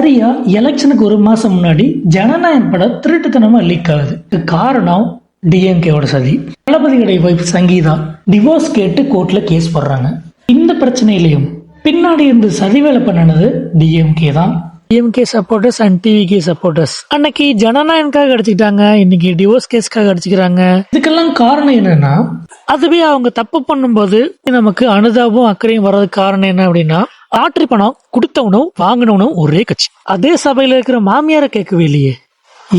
சரியா எலெக்ஷனுக்கு ஒரு மாசம் முன்னாடி ஜனநாயகம் படம் திருட்டுத்தனமா லீக் ஆகுது. காரணம் டிஎம்கேவோட சதி. தளபதியுடைய வைஃப் சங்கீதா டிவோர்ஸ் கேட்டு கோர்ட்ல கேஸ் போடுறாங்க. இந்த பிரச்சனையிலையும் பின்னாடி இருந்து சதி வேலை பண்ணனது டிஎம்கே தான். DMK supporters and TVK supporters அன்னைக்கு ஜனநாயகனுக்காக அடிச்சுக்கிட்டாங்க, இன்னைக்கு டிவோர்ஸ் கேஸ்க்காக அடிச்சுக்கிறாங்க. இதுக்கெல்லாம் காரணம் என்னன்னா, அதுவே அவங்க தப்பு பண்ணும்போது நமக்கு அனுதாபம் அக்கறையும் வர்றதுக்கு காரணம் என்ன அப்படின்னா, ஆட்ரி பணம் கொடுத்தவனும் வாங்கினவனும் ஒரே கட்சி. அதே சபையில இருக்கிற மாமியார கேட்கவே இல்லையே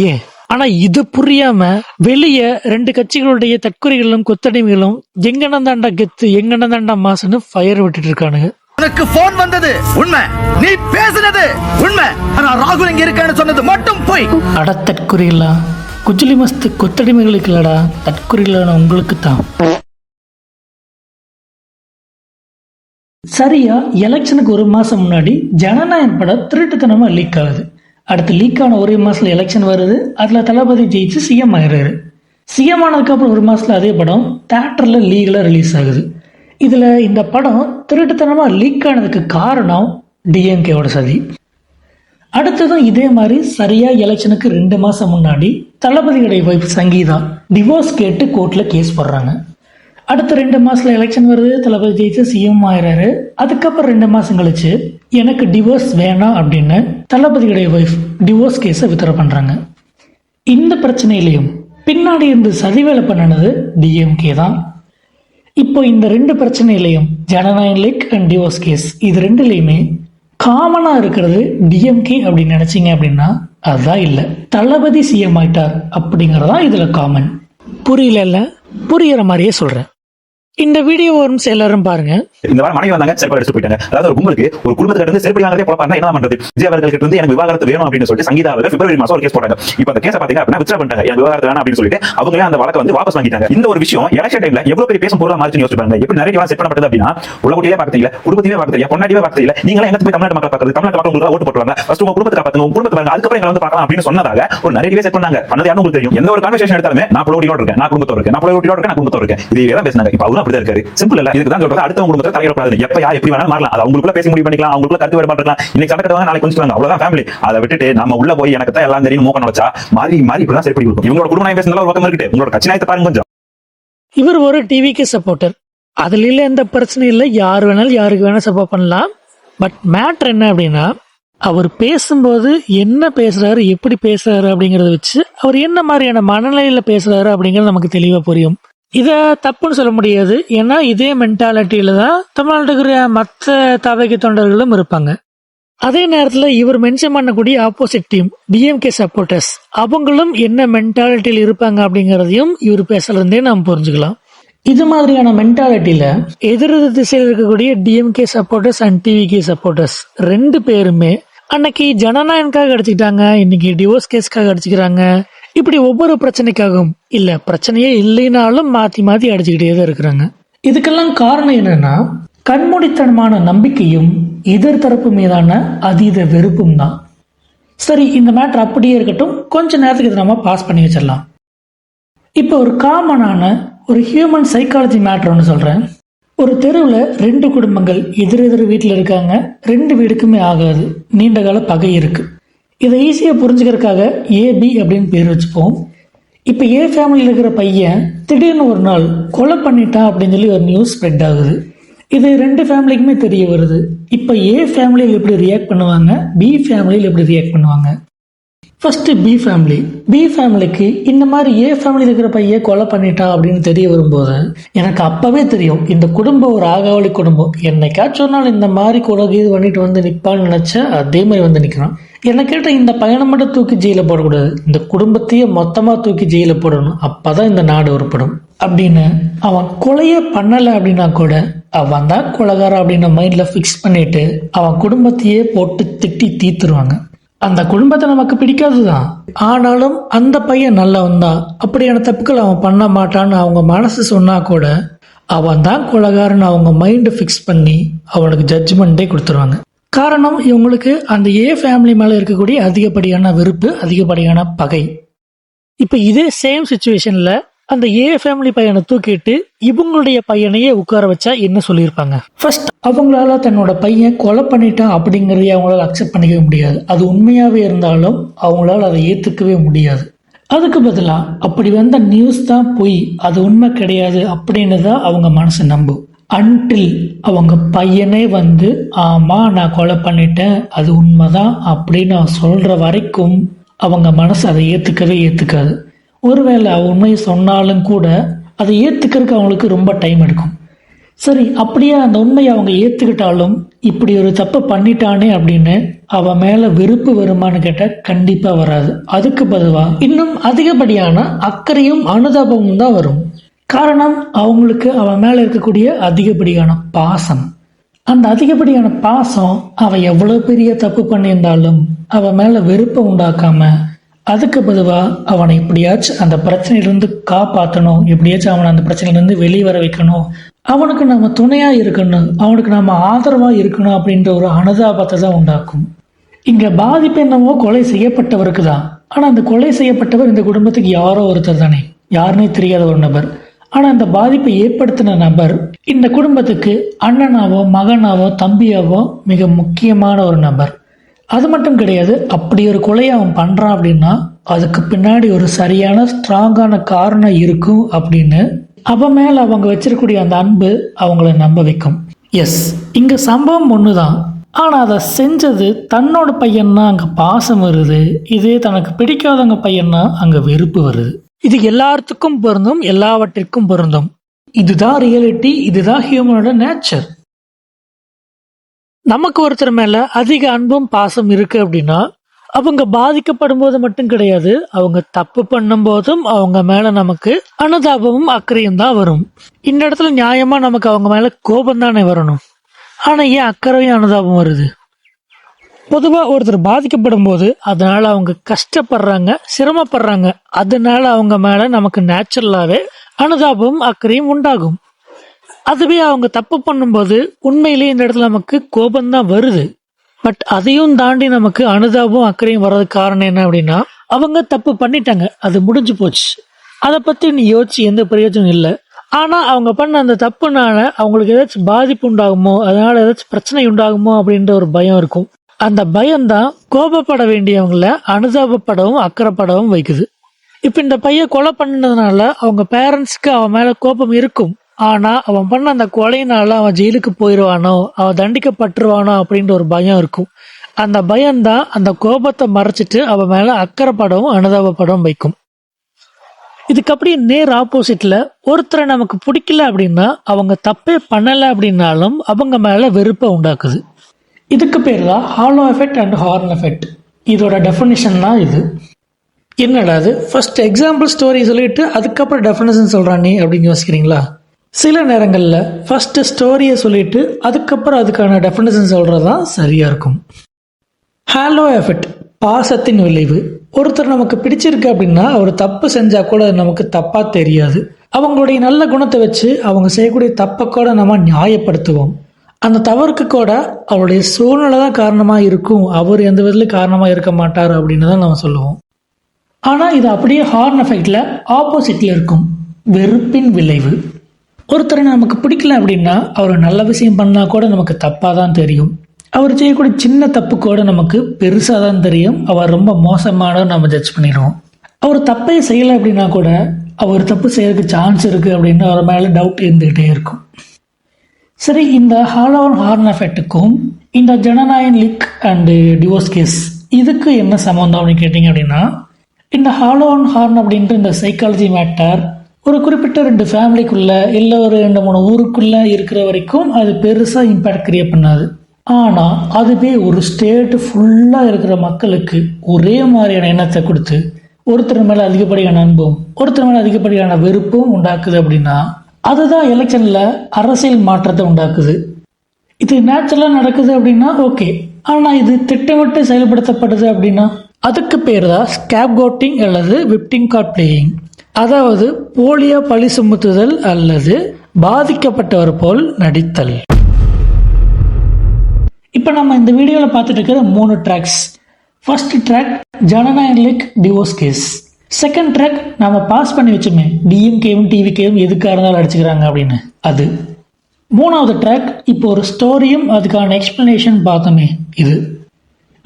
ஏன்? ஆனா இது புரியாம வெளியே ரெண்டு கட்சிகளுடைய தற்கொலைகளும் கொத்தடிமைகளும் எங்கனந்தாண்டா கெத்து எங்கனந்தாண்டா மாசுன்னு ஃபயர் விட்டுட்டு இருக்கானுங்க. உனக்கு போன் வந்தது உண்மை, நீ பேசுனது உண்மை, ஆனா ராகுல் இங்க இருக்கான்னு சொன்னது மட்டும் போய். அட தற்கொலைகளா, குஜிலி மஸ்து கொத்தடிமைகளுக்கு இல்லடா, தற்கொலைகளான உங்களுக்கு தான். சரியா எலெக்ஷனுக்கு ஒரு மாசம் முன்னாடி ஜனநாயகம் படம் திருட்டுத்தனமா லீக் ஆகுது. அடுத்து லீக் ஆன ஒரே மாசத்துல எலெக்ஷன் வருது. அதுல தளபதி ஜெயிச்சு சிஎம் ஆயிடுறாரு. சிஎம் ஆனதுக்கு அப்புறம் ஒரு மாசத்துல அதே படம் தியேட்டர்ல லீகலா ரிலீஸ் ஆகுது. இதுல இந்த படம் திருட்டுத்தனமா லீக் ஆனதுக்கு காரணம் டிஎம்கேவோட சதி. அடுத்ததும் இதே மாதிரி சரியா எலெக்ஷனுக்கு 2 மாசம் முன்னாடி தளபதியுடைய வைஃப் சங்கீதா டிவோர்ஸ் கேட்டு கோர்ட்ல கேஸ் போடுறாங்க. அடுத்த 2 மாசத்துல எலெக்ஷன் வருது. தளபதி ஜெயிச்சு சிஎம் ஆயிடுறாரு. அதுக்கப்புறம் 2 மாசம் கழிச்சு எனக்கு டிவோர்ஸ் வேணாம் அப்படின்னு தளபதியுடைய வைஃப் டிவோர்ஸ் கேஸை வித்ட்ரா பண்றாங்க. இந்த பிரச்சனையிலையும் பின்னாடி இருந்து சதி வேலை பண்ணனது டிஎம்கே தான். இப்போ இந்த 2 பிரச்சனையிலையும் ஜனநாயக லீக் அண்ட் டிவோர்ஸ் கேஸ் இது ரெண்டுலையுமே காமனா இருக்கிறது டிஎம்கே அப்படின்னு நினைச்சீங்க அப்படின்னா அதுதான் இல்லை. தளபதி சிஎம் ஆயிட்டார் அப்படிங்கறதா இதுல காமன். புரியல, புரியுற மாதிரியே சொல்றேன். இந்த வீடியோ வரும் எல்லாரும் பாருங்க. இந்த வாரம் மனைவி வந்தாங்க, செருப்பு எடுத்து போயிட்டாங்க. அதாவது ஒரு கும்பலுக்கு ஒரு குடும்பத்துல இருந்து செருப்பு வாங்கறதே போறாங்க. என்ன பண்றது? விஜய் அவர்களுக்கு இருந்து எனக்கு விவாகரத்து வேணும் அப்படின்னு சொல்லிட்டு சங்கீதா அவர்கள் பிப்ரவரி மாசம் ஒரு கேஸ் போட்டாங்க. இப்போ அந்த கேஸை பாத்தீங்க அப்படின்னா வித்ட்ரா பண்ணிட்டாங்க. எனக்கு விவாகரத்து வேணும் அப்படின்னு சொல்லிட்டு அவங்களே அந்த வழக்கை வந்து வாபஸ் வாங்கிட்டாங்க. இந்த ஒரு விஷயம் எலெக்ஷன் டைம்ல எவ்வளவு பெரிய பேசும் பொருளா மாறிச்சு யோசிப்பாங்க. எப்படி நிறைய செட் பண்ணப்பட்டது அப்படின்னா, உலகத்திலே பார்க்கல, குடும்பத்திலே பார்க்கல, பொன்னாடியே பார்க்கல, நீங்களே எங்க போய் தமிழ்நாட்டு மக்கள் பார்க்கறது, தமிழ்நாட்டு மக்கள் உங்களுக்கு ஓட்டு போட்டுவாங்க, ஃபர்ஸ்ட் உங்க குடும்பத்தை காப்பாத்துங்க, உங்க குடும்பத்தை பாருங்க, அதுக்கப்புறம் எங்களை வந்து பார்க்கலாம் அப்படின்னு சொன்னதாக ஒரு நிறைய செட் பண்ணாங்க. பண்ணது யாரும் உங்களுக்கு தெரியும். எந்த ஒரு கான்வர்சேஷன் எடுத்தாலுமே நான் புலோடியோட இருக்கேன், நான் குடும்பத்தோட இருக்கேன், நான் புலோடியோட இருக்கேன், நான் குடும்பத்தோட இருக்கேன், இதே தான் பேசினாங்க. இப்போ அவரும் அப்படிதான் இருக்காரு. சிம்பிள் இல்ல. இதுக்கு தான் சொல்றது, அடுத்த குடும்பத்தை தலையிடக்கூடாது. எப்ப யார் எப்படி வேணாலும் மாறலாம். அது அவங்களுக்குள்ள பேசி முடிவு பண்ணிக்கலாம், அவங்களுக்குள்ள கருத்து வேறுபாடு இருக்கலாம். இன்னைக்கு சண்டை கட்டுவாங்க, நாளைக்கு கொஞ்சம் அவ்வளவுதான் ஃபேமிலி. அதை விட்டுட்டு நம்ம உள்ள போய் எனக்கு தான் எல்லாம் தெரியும் மூக்க நுழைச்சா மாறி மாறி இப்படிதான் சரி இருக்கும். இவங்களோட குடும்ப நாயம் பேசுறதுல ஒரு பக்கம் இருக்கு, உங்களோட கட்சி நாயத்தை பாருங்க கொஞ்சம். இவர் ஒரு டிவிக்கு சப்போர்ட்டர். அதுல இல்ல எந்த பிரச்சனையும் இல்லை, யார் வேணாலும் யாருக்கு வேணாலும் சப்போர்ட் பண்ணலாம். பட் மேட்டர் என்ன அப்படின்னா, அவர் பேசும்போது என்ன பேசுறாரு, எப்படி பேசுறாரு அப்படிங்கறத வச்சு அவர் என்ன மாதிரியான மனநிலையில பேசுறாரு அப்படிங்கறது நமக்கு தெளிவா புரியும். இத தப்புன்னு சொல்ல முடியாது. ஏன்னா இதே மென்டாலிட்டியில தான் தமிழ்நாட்டுக்குரிய மற்ற தவைக்கு தொண்டர்களும் இருப்பாங்க. அதே நேரத்துல இவர் மென்ஷன் பண்ணக்கூடிய ஆப்போசிட் டீம் டிஎம்கே சப்போர்ட்டர்ஸ் அவங்களும் என்ன மென்டாலிட்டியில இருப்பாங்க அப்படிங்கறதையும் இவர் பேசுறதே நாம் புரிஞ்சுக்கலாம். இது மாதிரியான மென்டாலிட்டியில எதிர் திசையில் இருக்கக்கூடிய DMK supporters and TVK supporters 2 பேருமே அன்னைக்கு ஜனநாயகனுக்காக அடிச்சுக்கிட்டாங்க, இன்னைக்கு டிவோர்ஸ் கேஸ்க்காக அடிச்சுக்கிறாங்க. இப்படி ஒவ்வொரு பிரச்சனைக்காகவும் இல்ல பிரச்சனையே இல்லைனாலும் மாத்தி மாத்தி அடிச்சுக்கிட்டே தான் இருக்கிறாங்க. இதுக்கெல்லாம் காரணம் என்னன்னா, கண்மூடித்தனமான நம்பிக்கையும் எதிர் தரப்பு மீதான அதீத வெறுப்பும் தான். சரி, இந்த மேட்டர் அப்படியே இருக்கட்டும், கொஞ்ச நேரத்துக்கு இதை நம்ம பாஸ் பண்ணி வச்சிடலாம். இப்போ ஒரு காமனான ஒரு ஹியூமன் சைக்காலஜி மேட்டர் ஒன்று சொல்றேன். ஒரு தெருவில் 2 குடும்பங்கள் எதிர் வீட்டில் இருக்காங்க. 2 வீடுக்குமே ஆகாது, நீண்ட கால பகை இருக்கு. இதை ஈஸியாக புரிஞ்சுக்கிறதுக்காக ஏபி அப்படின்னு பேர் வச்சுப்போம். இப்போ ஏ ஃபேமிலியில் இருக்கிற பையன் திடீர்னு ஒரு நாள் கொலை பண்ணிட்டான் அப்படின்னு சொல்லி ஒரு நியூஸ் ஸ்ப்ரெட் ஆகுது. இது 2 ஃபேமிலிக்குமே தெரிய வருது. இப்போ ஏ ஃபேமிலியில் எப்படி ரியாக்ட் பண்ணுவாங்க, பி ஃபேமிலியில் எப்படி ரியாக்ட் பண்ணுவாங்க? ஃபர்ஸ்ட் பி ஃபேமிலிக்கு இந்த மாதிரி ஏ ஃபேமிலியில் இருக்கிற பையன் கொலை பண்ணிட்டா அப்படின்னு தெரிய வரும்போது எனக்கு அப்பவே தெரியும் இந்த குடும்பம் ஒரு ஆகாவளி குடும்பம். என்னைக்காச்சும் ஒரு நாள் இந்த மாதிரி கொலை பண்ணிட்டு வந்து நிற்பான்னு நினைச்சா அதே மாதிரி வந்து நிற்கிறான். என்ன கேட்ட இந்த பையனை மட்டும் தூக்கி ஜெயில போடக்கூடாது, இந்த குடும்பத்தையே மொத்தமா தூக்கி ஜெயில போடணும், அப்பதான் இந்த நாடு உருப்படும் அப்படின்னு. அவன் கொலையே பண்ணல அப்படின்னா கூட அவன் தான் கொலைகாரன் அப்படின்னு மைண்ட்ல பிக்ஸ் பண்ணிட்டு அவன் குடும்பத்தையே போட்டு திட்டி தீத்துருவாங்க. அந்த குடும்பத்தை நமக்கு பிடிக்காதுதான், ஆனாலும் அந்த பையன் நல்லவன் தான், அப்படியான தப்புக்கள் அவன் பண்ண மாட்டான்னு அவங்க மனசு சொன்னா கூட அவன் தான் கொலைகாரன் அவங்க மைண்ட் பிக்ஸ் பண்ணி அவனுக்கு ஜட்ஜ்மெண்டே கொடுத்துருவாங்க. காரணம், இவங்களுக்கு அந்த ஏ ஃபேமிலி மேல இருக்கக்கூடிய அதிகப்படியான வெறுப்பு, அதிகப்படியான பகை. இப்ப இதே சேம் சிச்சுவேஷன்ல அந்த ஏ ஃபேமிலி பையனை தூக்கிட்டு இவங்களுடைய பையனையே உட்கார வச்சா என்ன சொல்லியிருப்பாங்க? ஃபர்ஸ்ட், அவங்களால தன்னோட பையன் கொலை பண்ணிட்டான் அப்படிங்கறதையே அவங்களால அக்செப்ட் பண்ணிக்கவே முடியாது. அது உண்மையாவே இருந்தாலும் அவங்களால அதை ஏத்துக்கவே முடியாது. அதுக்கு பதிலா அப்படி வந்த நியூஸ் தான் பொய், அது உண்மை கிடையாது அப்படின்னு தான் அவங்க மனசு நம்பும். அன்டில் அவங்க பையனே வந்து ஆமா நான் கொலை பண்ணிட்டேன் அது உண்மைதான் அப்படின்னு அவன் சொல்ற வரைக்கும் அவங்க மனசு அதை ஏத்துக்கவே ஏத்துக்காது. ஒருவேளை அவன் உண்மையை சொன்னாலும் கூட அதை ஏத்துக்கிறதுக்கு அவங்களுக்கு ரொம்ப டைம் எடுக்கும். சரி, அப்படியே அந்த உண்மையை அவங்க ஏத்துக்கிட்டாலும் இப்படி ஒரு தப்பை பண்ணிட்டானே அப்படின்னு அவன் மேல வெறுப்பு வருமானு கேட்டா கண்டிப்பா வராது. அதுக்கு பதிலா இன்னும் அதிகப்படியான அக்கறையும் அனுதாபமும் தான் வரும். காரணம், அவங்களுக்கு அவன் மேல இருக்கக்கூடிய அதிகப்படியான பாசம். அந்த அதிகப்படியான பாசம் அவன் எவ்வளவு பெரிய தப்பு பண்ணியிருந்தாலும் அவன் மேல வெறுப்பை உண்டாக்காம அதுக்கு பதிலா அவனை எப்படியாச்சும் அந்த பிரச்சனையிலிருந்து காப்பாற்றணும், எப்படியாச்சும் அவனை அந்த பிரச்சனையிலிருந்து வெளியே வர வைக்கணும், அவனுக்கு நம்ம துணையா இருக்கணும், அவனுக்கு நம்ம ஆதரவா இருக்கணும் அப்படின்ற ஒரு அனுதாபத்தை தான் உண்டாக்கும். இங்க பாதிப்பு என்னவோ கொலை செய்யப்பட்டவருக்கு தான். ஆனா அந்த கொலை செய்யப்பட்டவர் இந்த குடும்பத்துக்கு யாரோ ஒருத்தர் தானே, யாருன்னே தெரியாத ஒரு நபர். ஆனா அந்த பாதிப்பை ஏற்படுத்தின நபர் இந்த குடும்பத்துக்கு அண்ணனாவோ மகனாவோ தம்பியாவோ மிக முக்கியமான ஒரு நபர். அது மட்டும் கிடையாது, அப்படி ஒரு கொலையை அவன் பண்றான் அப்படின்னா அதுக்கு பின்னாடி ஒரு சரியான ஸ்ட்ராங்கான காரணம் இருக்கும் அப்படின்னு அவன் மேல அவங்க வச்சிருக்கக்கூடிய அந்த அன்பு அவங்கள நம்ப வைக்கும். எஸ், இங்க சம்பவம் ஒண்ணுதான், ஆனா அதை செஞ்சது தன்னோட பையன்னா அங்க பாசம் வருது, இதே தனக்கு பிடிக்காதவங்க பையன்னா அங்க வெறுப்பு வருது. இது எல்லாத்துக்கும் பொருந்தும், எல்லாவற்றிற்கும் பொருந்தும். இதுதான் ரியாலிட்டி, இதுதான் ஹியூமனோட நேச்சர். நமக்கு ஒருத்தர் மேல அதிக அன்பும் பாசம் இருக்கு அப்படின்னா அவங்க பாதிக்கப்படும் போது மட்டும் கிடையாது, அவங்க தப்பு பண்ணும் போதும் அவங்க மேல நமக்கு அனுதாபமும் அக்கறையும் தான் வரும். இந்த இடத்துல நியாயமா நமக்கு அவங்க மேல கோபம் தானே வரணும். ஆனா ஏன் அக்கறையும் அனுதாபம் வருது? பொதுவா ஒருத்தர் பாதிக்கப்படும் போது அதனால அவங்க கஷ்டப்படுறாங்க, சிரமப்படுறாங்க, அதனால அவங்க மேல நமக்கு நேச்சுரலாவே அனுதாபமும் அக்கறையும் உண்டாகும். அதுவே அவங்க தப்பு பண்ணும்போது உண்மையிலேயே இந்த இடத்துல நமக்கு கோபம் தான் வருது. பட் அதையும் தாண்டி நமக்கு அனுதாபம் அக்கறையும் வர்றதுக்கு காரணம் என்ன அப்படின்னா, அவங்க தப்பு பண்ணிட்டாங்க, அது முடிஞ்சு போச்சு, அதை பத்தி நீ யோசிச்சு எந்த பிரயோஜனம் இல்லை. ஆனா அவங்க பண்ண அந்த தப்புனால அவங்களுக்கு ஏதாச்சும் பாதிப்பு உண்டாகுமோ, அதனால ஏதாச்சும் பிரச்சனை உண்டாகுமோ அப்படின்ற ஒரு பயம் இருக்கும். அந்த பயம்தான் கோபப்பட வேண்டியவங்கள அனுதாபப்படவும் அக்கறைப்படவும் வைக்குது. இப்ப இந்த பையன் கொலை பண்ணதுனால அவங்க பேரண்ட்ஸ்க்கு அவன் மேல கோபம் இருக்கும். ஆனா அவன் பண்ண அந்த கொலையினால அவன் ஜெயிலுக்கு போயிடுவானோ, அவன் தண்டிக்கப்பட்டுருவானோ அப்படின்ற ஒரு பயம் இருக்கும். அந்த பயம்தான் அந்த கோபத்தை மறைச்சிட்டு அவன் மேல அக்கறைப்படவும் அனுதாபப்படவும் வைக்கும். இதுக்கு அப்படியே நேர் ஆப்போசிட்ல ஒருத்தரை நமக்கு பிடிக்கல அப்படின்னா அவங்க தப்பே பண்ணல அப்படின்னாலும் அவங்க மேல வெறுப்பை உண்டாக்குது. இதுக்கு பேர் தான் halo effect and horn effect. இதோட டெஃபினிஷன் தான் இது. என்னடா அது, ஃபர்ஸ்ட் எக்ஸாம்பிள் ஸ்டோரி சொல்லிட்டு அதுக்கப்புறம் டெஃபினிஷன் சொல்றானே அப்படின்னு யோசிக்கிறீங்களா? சில நேரங்களில் ஃபர்ஸ்ட் ஸ்டோரியை சொல்லிட்டு அதுக்கப்புறம் அதுக்கான டெஃபினிஷன் சொல்றதுதான் சரியா இருக்கும். ஹாலோ எஃபெக்ட், பாசத்தின் விளைவு. ஒருத்தர் நமக்கு பிடிச்சிருக்கு அப்படின்னா ஒரு தப்பு செஞ்சா கூட அது நமக்கு தப்பா தெரியாது. அவங்களுடைய நல்ல குணத்தை வச்சு அவங்க செய்யக்கூடிய தப்பை கூட நம்ம நியாயப்படுத்துவோம். அந்த தவறுக்கு கூட அவருடைய சூழ்நிலை தான் காரணமா இருக்கும், அவர் எந்த விதத்துலையும் காரணமா இருக்க மாட்டார் அப்படின்னு தான் நம்ம சொல்லுவோம். ஆனா இது அப்படியே ஹார்ன் எஃபெக்ட்ல ஆப்போசிட்ல இருக்கும், வெறுப்பின் விளைவு. ஒருத்தரை நமக்கு பிடிக்கல அப்படின்னா அவர் நல்ல விஷயம் பண்ணா கூட நமக்கு தப்பா தான் தெரியும். அவர் செய்யக்கூடிய சின்ன தப்பு கூட நமக்கு பெருசா தான் தெரியும். அவர் ரொம்ப மோசமான நம்ம ஜட்ஜ் பண்ணிடுவோம். அவர் தப்பே செய்யலை அப்படின்னா கூட அவர் தப்பு செய்யறதுக்கு சான்ஸ் இருக்கு அப்படின்னு அவர் மேல டவுட் இருந்துகிட்டே இருக்கும். சரி, இந்த ஹாலோ அண்ட் ஹார்ன் எஃபெக்ட்டுக்கும் இந்த Jananayagan leak and divorce case இதுக்கு என்ன சம்பந்தம் அப்படின்னு கேட்டீங்க அப்படின்னா, இந்த ஹாலோ அண்ட் ஹார்ன் அப்படின்ற இந்த சைக்காலஜி மேட்டர் ஒரு குறிப்பிட்ட 2 ஃபேமிலிக்குள்ள இல்லை ஒரு 2-3 ஊருக்குள்ள இருக்கிற வரைக்கும் அது பெருசா இம்பாக்ட் கிரியேட் பண்ணாது. ஆனா அதுவே ஒரு ஸ்டேட் ஃபுல்லா இருக்கிற மக்களுக்கு ஒரே மாதிரியான எண்ணத்தை கொடுத்து ஒருத்தர் மேல அதிகப்படியான அன்பும் ஒருத்தர் மேல அதிகப்படியான வெறுப்பும் உண்டாக்குது அப்படின்னா அதுதான் எலெக்ஷன்ல அரசியல் மாற்றத்தை உண்டாக்குது. இது நேச்சுரலா நடக்குது அப்படின்னா ஓகே. ஆனா இது திட்டமிட்டு செயல்படுத்தப்படுது அப்படின்னா அதுக்கு பேர் தான் ஸ்கேப் கோட்டிங் அல்லது விக்டிம் கார்டு பிளேயிங். அதாவது போலியா பழி சுமத்துதல் அல்லது பாதிக்கப்பட்டவர் போல் நடித்தல். இப்ப நம்ம இந்த வீடியோல பார்த்துட்டு இருக்கிற 3 tracks. First track Jananayagan leak divorce case. Second track நாம பாஸ் பண்ணி வச்சோமே, டிஎம்கேவும் டிவிகேவும் எதுக்காக இருந்தாலும் அடிச்சுக்கிறாங்க அப்படின்னு, அது. மூணாவது ட்ராக் இப்போ ஒரு ஸ்டோரியும் அதுக்கான எக்ஸ்பிளனேஷன் பார்த்தோமே, இது.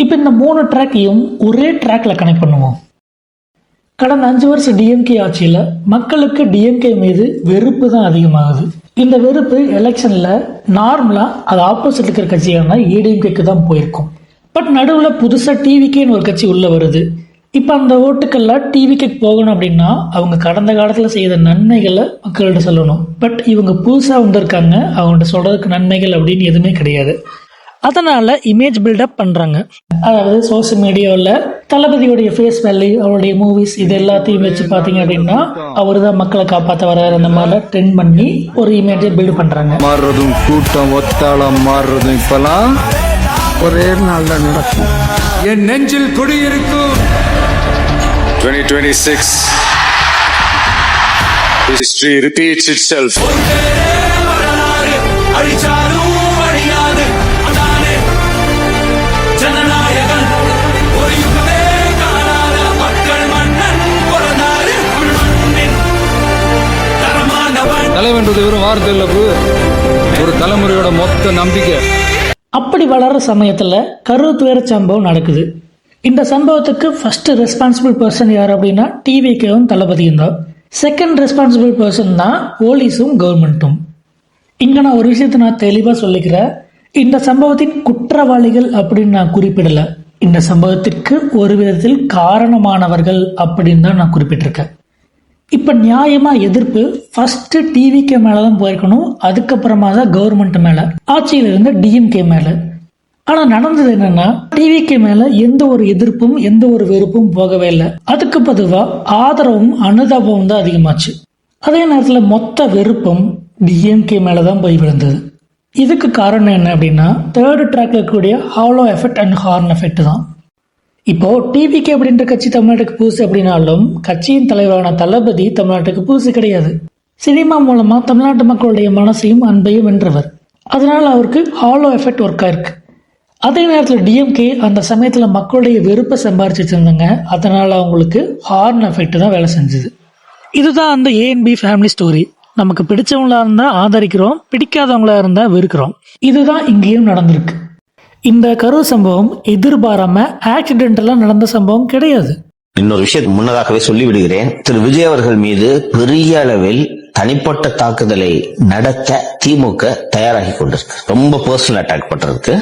இப்போ இந்த 3 ட்ராக்கையும் ஒரே ட்ராக்ல கனெக்ட் பண்ணுவோம். கடந்த 5 வருஷம் டிஎம்கே ஆட்சியில் மக்களுக்கு டிஎம்கே மீது வெறுப்பு தான் அதிகமாகுது. இந்த வெறுப்பு எலெக்ஷன்ல நார்மலா அது ஆப்போசிட் இருக்கிற கட்சியான ஏடிஎம்கேக்கு தான் போயிருக்கும். பட் நடுவில் புதுசாக டிவிகேன்னு ஒரு கட்சி உள்ள வருது. இப்போ அந்த ஓட்டுக்கள்லாம் டிவிக்கு போகணும் அப்படின்னா அவங்க கடந்த காலத்தில் செய்த நன்மைகளை மக்கள்கிட்ட சொல்லணும். பட் இவங்க புதுசாக வந்திருக்காங்க, அவங்கள்ட்ட சொல்றதுக்கு நன்மைகள் அப்படின்னு எதுவுமே கிடையாது. அதனால இமேஜ் பில்டப் பண்றாங்க. அதாவது சோசியல் மீடியாவில் தளபதியோடைய ஃபேஸ் வேல்யூ, அவருடைய மூவிஸ், இது எல்லாத்தையும் வச்சு பார்த்தீங்க அப்படின்னா அவர் தான் மக்களை காப்பாற்ற வர்றாரு, அந்த மாதிரிலாம் ட்ரெண்ட் பண்ணி ஒரு இமேஜை பில்ட் பண்றாங்க. மாறுறதும் கூட்டம் ஒத்தாளம் மாறுறதும் இப்பெல்லாம் ஒரே நாள் தான் நடக்கும். என் நெஞ்சில் குடியிருக்கும் 2026 history repeats itself. தலைவன்றது வெறும் வார்த்தை இல்ல, ஒரு தலைமுறையோட மொத்த நம்பிக்கை. அப்படி வளர்ற சமயத்துல கருத்துவேற சம்பவம் நடக்குது. இந்த சம்பவத்துக்கு ஃபர்ஸ்ட் ரெஸ்பான்சிபிள் பர்சன் யார் அப்படின்னா டிவிகேவும் தளபதியும் தான். செகண்ட் ரெஸ்பான்சிபிள் பர்சன் தான் போலீஸும் கவர்மெண்ட்டும். இங்க நான் ஒரு விஷயத்தை நான் தெளிவா சொல்லிக்கிறேன். இந்த சம்பவத்தின் குற்றவாளிகள் அப்படின்னு நான் குறிப்பிடல. இந்த சம்பவத்திற்கு ஒரு விதத்தில் காரணமானவர்கள் அப்படின்னு தான் நான் குறிப்பிட்டிருக்கேன். இப்ப நியாயமா எதிர்ப்பு ஃபர்ஸ்ட் டிவிகே மேலதான் போயிருக்கணும், அதுக்கப்புறமா தான் கவர்மெண்ட் மேல, ஆட்சியில இருந்த டிஎம்கே மேல. ஆனா நடந்தது என்னன்னா, டிவிகே மேல எந்த ஒரு எதிர்ப்பும் எந்த ஒரு வெறுப்பும் போகவே இல்லை. அதுக்கு பொதுவா ஆதரவும் அனுதாபமும் தான் அதிகமாச்சு. அதே நேரத்துல மொத்த வெறுப்பும் டிஎம்கே மேலதான் போய் விழுந்தது. இதுக்கு காரணம் என்ன அப்படின்னா, தேர்ட் ட்ராக்ல இருக்கக்கூடிய halo effect and horn effect தான். இப்போ டிவிகே அப்படின்ற கட்சி தமிழ்நாட்டுக்கு புதுசு அப்படின்னாலும் கட்சியின் தலைவரான தளபதி தமிழ்நாட்டுக்கு புதுசு கிடையாது. சினிமா மூலமா தமிழ்நாட்டு மக்களுடைய மனசையும் அன்பையும் வென்றவர். அதனால அவருக்கு ஹாலோ எஃபெக்ட் ஒர்க் ஆயிருக்கு. அதே நேரத்தில் டிஎம்கே அந்த சமயத்துல மக்களுடைய வெறுப்பை சம்பாரிச்சு வச்சிருந்தாங்க. அதனால அவங்களுக்கு ஹார்ன் எஃபெக்ட் தான் வேலை செஞ்சது. இதுதான் அந்த ஏஎன்பி ஃபேமிலி ஸ்டோரி. நமக்கு பிடிச்சவங்களா இருந்தா ஆதரிக்கிறோம், பிடிக்காதவங்களா இருந்தா வெறுக்கிறோம். இதுதான் இங்கேயும் நடந்திருக்கு. இந்த கரூர் சம்பவம் எதிர்பாராம ஆக்சிடென்டெல்லாம் நடந்த சம்பவம் கிடையாது. இன்னொரு விஷயத்தை முன்னதாகவே சொல்லிவிடுகிறேன். திரு விஜய் அவர்கள் மீது பெரிய அளவில் தனிப்பட்ட தாக்குதலை நடத்த திமுக தயாராகி கொண்டிருக்கு. ரொம்ப பர்சனல் அட்டாக் பண்றதுக்கு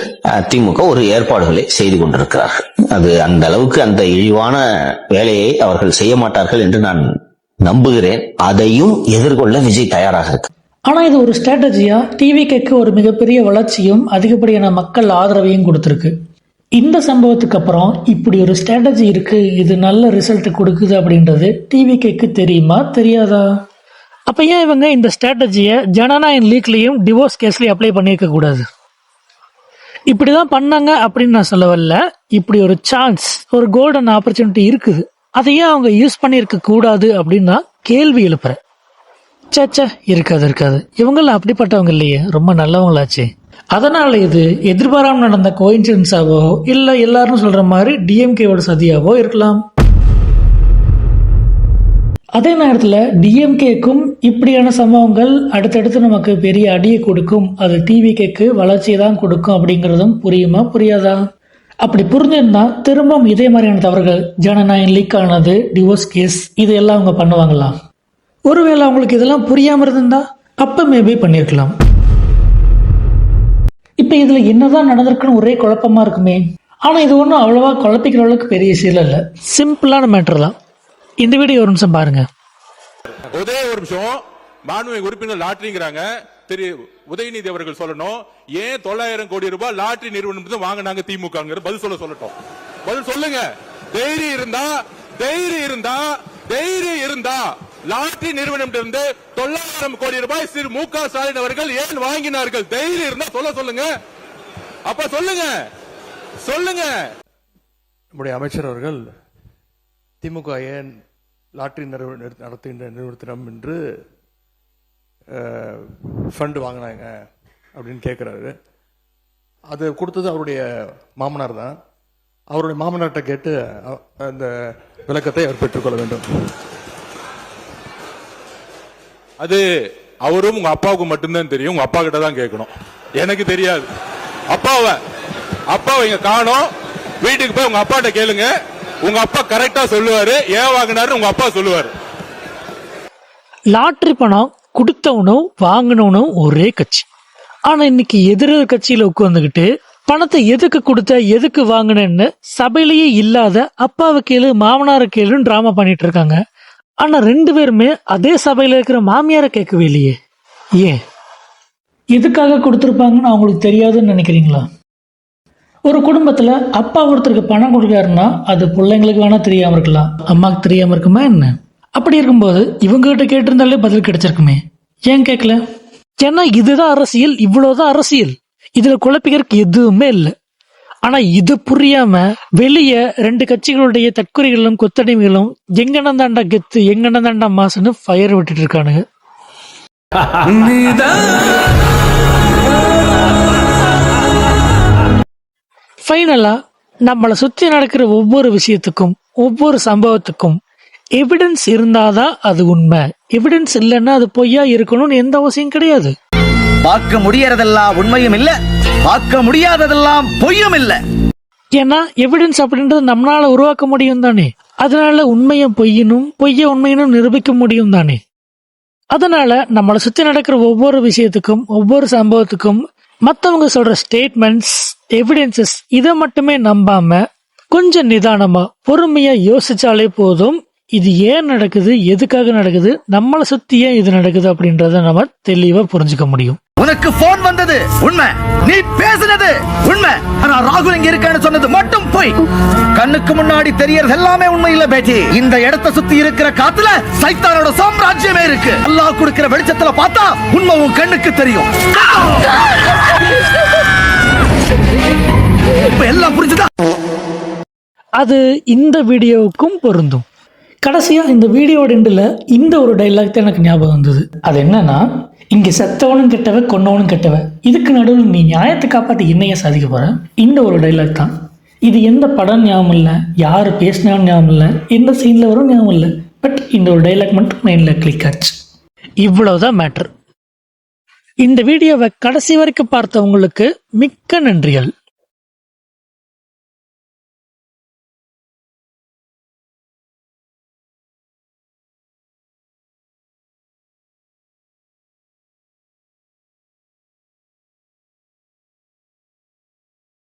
திமுக ஒரு ஏற்பாடுகளை செய்து கொண்டிருக்கிறார்கள். அது அந்த அளவுக்கு அந்த இழிவான வேலையை அவர்கள் செய்ய மாட்டார்கள் என்று நான் நம்புகிறேன். அதையும் எதிர்கொள்ள விஜய் தயாராக இருக்கு. ஆனா இது ஒரு ஸ்ட்ராட்டஜியா டிவிகேக்கு ஒரு மிகப்பெரிய வளர்ச்சியும் அதிகப்படியான மக்கள் ஆதரவையும் கொடுத்திருக்கு. இந்த சம்பவத்துக்கு அப்புறம் இப்படி ஒரு ஸ்ட்ராட்டஜி இருக்கு, இது நல்ல ரிசல்ட் கொடுக்குது அப்படின்றது டிவிகேக்கு தெரியுமா தெரியாதா? அப்ப ஏன் இவங்க இந்த ஸ்ட்ராட்டஜியை ஜனநாயக லீக்லயும் டிவோர்ஸ் கேஸ்லயும் அப்ளை பண்ணியிருக்க கூடாது? இப்படிதான் பண்ணாங்க அப்படின்னு நான் சொல்ல வரல. இப்படி ஒரு சான்ஸ், ஒரு கோல்டன் ஆப்பர்ச்சுனிட்டி இருக்குது, அதையே அவங்க யூஸ் பண்ணியிருக்க கூடாது அப்படின்னு நான் கேள்வி எழுப்புறேன். சேச்சா, இருக்காது, இவங்கெல்லாம் அப்படிப்பட்டவங்க இல்லையே, ரொம்ப நல்லவங்களாச்சே. அதனால இது எதிர்பாராம நடந்த கோயின்சிடன்ஸாவோ இல்ல எல்லாரும் சொல்ற மாதிரி டிஎம்கேவோட சதியாவோ இருக்கலாம். அதே நேரத்துல டிஎம்கேக்கும் இப்படியான சம்பவங்கள் அடுத்தடுத்து நமக்கு பெரிய அடியை கொடுக்கும், அது டிவிகேக்கு வளர்ச்சியை தான் கொடுக்கும் அப்படிங்கறதும் புரியுமா புரியாதா? அப்படி புரிஞ்சிருந்தா திரும்பவும் இதே மாதிரியான தவறுகள், ஜனநாயகம் லீக் ஆனது, டிவோர்ஸ் கேஸ், இதெல்லாம் அவங்க பண்ணுவாங்களா? ஒருவேளை அவங்களுக்கு இதெல்லாம் புரியாம இருந்தா அப்ப மேபி பண்ணிருக்கலாம். இப்ப இதுல என்னதான் நடந்திருக்குன்னு ஒரே குழப்பமா இருக்குமே. ஆனா இது ஒன்றும் அவ்வளவா குழப்பிக்கிற அளவுக்கு பெரிய விஷயம் இல்ல, சிம்பிளான மேட்டர் தான். இந்த வீடியோ ஒரு நிமிஷம் பாருங்க. ஒரே ஒரு நிமிஷம். மாண்புமிகு உறுப்பினர் லாட்டரிங்கிறாங்க. திரு உதயநிதி அவர்கள் சொல்லணும், ஏன் 900 கோடி ரூபாய் லாட்டரி நிறுவனம் வாங்கினாங்க திமுக? பதில் சொல்லட்டும். பதில் சொல்லுங்க. தைரியம் இருந்தா லாட்டரி நிறுவனம் இருந்து 900 கோடி ரூபாய் திரு மு.க. ஸ்டாலின் அவர்கள் ஏன் வாங்கினார்கள்? தைரியம் இருந்தா சொல்லுங்க. அப்ப சொல்லுங்க. நம்முடைய அமைச்சர் அவர்கள் திமுக ஏன் லாட்டரி நடத்துகின்ற நிறுவனம் என்று ஃபண்ட் வாங்கினாங்க அப்படின்னு கேட்குறாரு. அது கொடுத்தது அவருடைய மாமனார் தான். அவருடைய மாமனார்கிட்ட கேட்டு அந்த விளக்கத்தை அவர் பெற்றுக்கொள்ள வேண்டும். அது அவரும் உங்க அப்பாவுக்கு மட்டும்தான் தெரியும். உங்க அப்பா கிட்ட தான் கேட்கணும், எனக்கு தெரியாது. அப்பாவை இங்க காணோம். வீட்டுக்கு போய் உங்க அப்பாட்ட கேளுங்க. உங்க அப்பா கரெக்டா சொல்லுவாரு. ஏன் வாங்கினாரு உங்க அப்பா சொல்லுவாரு. லாட்டரி பணம் கொடுத்தவனும் வாங்கினவனும் ஒரே கட்சி. ஆனா இன்னைக்கு எதிர கட்சியில உட்கார்ந்துகிட்டு பணத்தை எதுக்கு கொடுத்த எதுக்கு வாங்கினேன்னு சபையிலேயே இல்லாத அப்பாவை கேளு மாமனாரை கேளுன்னு டிராமா பண்ணிட்டு இருக்காங்க. ஆனா 2 பேருமே அதே சபையில இருக்கிற மாமியாரை கேட்கவே இல்லையே. ஏன்? எதுக்காக கொடுத்துருப்பாங்கன்னு அவங்களுக்கு தெரியாதுன்னு நினைக்கிறீங்களா? ஒரு குடும்பத்துல அப்பா ஒருத்தருக்கு பணம் கொடுக்காருன்னா அது பிள்ளைங்களுக்கு வேணா தெரியாம இருக்கலாம், அம்மாவுக்கு தெரியாம இருக்குமா என்ன? அப்படி இருக்கும்போது இவங்க கிட்ட கேட்டிருந்தாலே பதில் கிடைச்சிருக்குமே. ஏன் கேட்கல? ஏன்னா இதுதான் அரசியல், இவ்வளவுதான் அரசியல். இதுல குழப்பிக்கிறதுக்கு எதுவுமே இல்லை. ஆனா இது புரியாம வெளியே 2 கட்சிகளுடைய தற்கொலைகளும் கொத்தடிமைகளும் எங்கன தாண்டா கெத்து எங்கன தாண்டா மாசுன்னு ஃபயர் விட்டுட்டு இருக்கானுங்க. ஃபைனலா நம்மளை சுத்தி நடக்கிற ஒவ்வொரு விஷயத்துக்கும் ஒவ்வொரு சம்பவத்துக்கும் எவிடன்ஸ் இருந்தாதான் அது உண்மை. எவிடன்ஸ் இல்லைன்னா அது பொய்யா இருக்கணும்னு எந்த அவசியம் கிடையாது. பார்க்க முடியறதெல்லாம் உண்மையும் இல்ல, பார்க்க முடியாததெல்லாம் பொய்யும் இல்ல. ஏன்னா எவிடன்ஸ் அப்படின்றது நம்மளால உருவாக்க முடியும் தானே. அதனால உண்மையை பொய்யனும் பொய்ய உண்மையினும் நிரூபிக்க முடியும் தானே. அதனால நம்மளை சுத்தி நடக்கிற ஒவ்வொரு விஷயத்துக்கும் ஒவ்வொரு சம்பவத்துக்கும் மற்றவங்க சொல்ற ஸ்டேட்மெண்ட்ஸ் எவிடன்சஸ் இதை மட்டுமே நம்பாம கொஞ்சம் நிதானமா பொறுமையா யோசிச்சாலே போதும். இது ஏன் நடக்குது, எதுக்காக நடக்குது, நம்மளை சுத்தி ஏன் இது நடக்குது அப்படின்றத நம்ம தெளிவா புரிஞ்சுக்க முடியும். உனக்கு போன் வந்தது உண்மை, நீ பேசினது உண்மை. ஆனா ராகுல் இங்க இருக்கான்னு சொன்னது மட்டும் போய். கண்ணுக்கு முன்னாடி தெரியறது எல்லாமே உண்மை இல்ல பேட்டி. இந்த இடத்தை சுத்தி இருக்கிற காத்துல சைத்தானோட சாம்ராஜ்யமே இருக்கு. அல்லாஹ் கொடுக்கிற வெளிச்சத்துல பார்த்தா உண்மை உன் கண்ணுக்கு தெரியும். எல்லாம் புரிஞ்சுதா? அது இந்த வீடியோவுக்கும் பொருந்தும். கடைசியா இந்த வீடியோட எண்டில் இந்த ஒரு டைலாக் தான் எனக்கு ஞாபகம் வந்தது. அது என்னன்னா, இங்க செத்தவனும் கெட்டவ கொன்னவனும் கெட்டவ, இதுக்கு நடுவில் நீ நியாயத்தை காப்பாற்றி என்னைய சாதிக்க போற. இந்த ஒரு டைலாக் தான். இது எந்த படம் ஞாபகம் இல்லை, யாரு பேசினாலும் ஞாபகம் இல்லை, எந்த சீன்ல வரும் ஞாபகம் இல்லை. பட் இந்த ஒரு டைலாக் மட்டும் மைண்ட்ல கிளிக் ஆச்சு. இவ்வளவுதான் மேட்டர். இந்த வீடியோவை கடைசி வரைக்கும் பார்த்தவங்களுக்கு மிக்க நன்றிகள்.